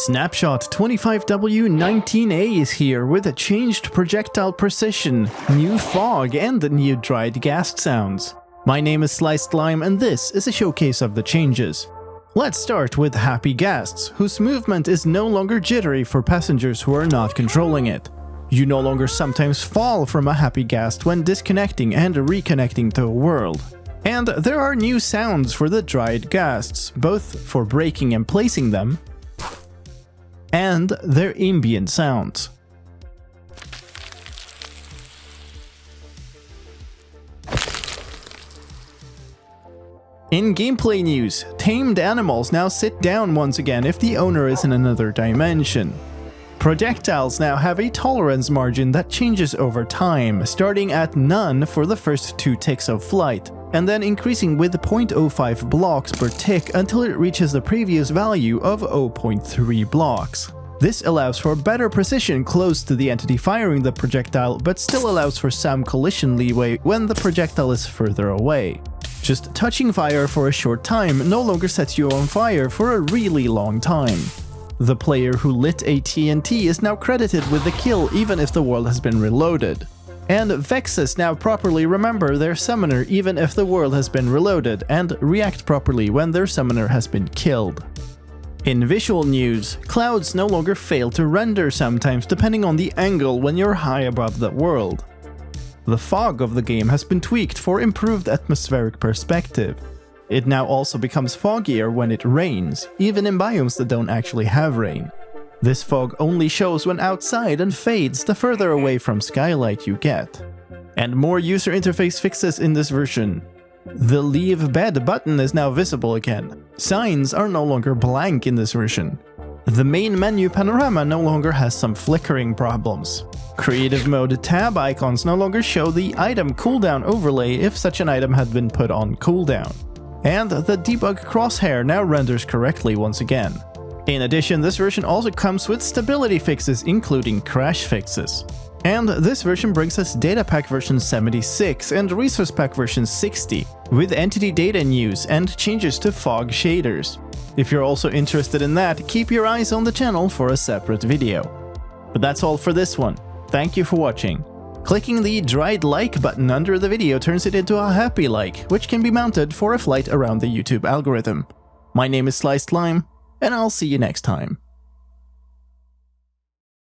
Snapshot 25w19a is here with a changed projectile precision, new fog, and the new dried ghast sounds. My name is Sliced Lime and this is a showcase of the changes. Let's start with Happy Ghasts, whose movement is no longer jittery for passengers who are not controlling it. You no longer sometimes fall from a happy ghast when disconnecting and reconnecting to a world. And there are new sounds for the dried ghasts, both for breaking and placing them, and their ambient sounds. In gameplay news, tamed animals now sit down once again if the owner is in another dimension. Projectiles now have a tolerance margin that changes over time, starting at none for the first 2 ticks of flight, and then increasing with 0.05 blocks per tick until it reaches the previous value of 0.3 blocks. This allows for better precision close to the entity firing the projectile, but still allows for some collision leeway when the projectile is further away. Just touching fire for a short time no longer sets you on fire for a really long time. The player who lit a TNT is now credited with the kill even if the world has been reloaded. And Vexes now properly remember their summoner even if the world has been reloaded, and react properly when their summoner has been killed. In visual news, clouds no longer fail to render sometimes depending on the angle when you're high above the world. The fog of the game has been tweaked for improved atmospheric perspective. It now also becomes foggier when it rains, even in biomes that don't actually have rain. This fog only shows when outside and fades the further away from skylight you get. And more user interface fixes in this version. The Leave Bed button is now visible again. Signs are no longer blank in this version. The main menu panorama no longer has some flickering problems. Creative mode tab icons no longer show the item cooldown overlay if such an item had been put on cooldown. And the debug crosshair now renders correctly once again. In addition, this version also comes with stability fixes, including crash fixes. And this version brings us Data Pack version 76 and Resource Pack version 60, with entity data news and changes to fog shaders. If you're also interested in that, keep your eyes on the channel for a separate video. But that's all for this one. Thank you for watching. Clicking the dried like button under the video turns it into a happy like, which can be mounted for a flight around the YouTube algorithm. My name is Sliced Lime, and I'll see you next time.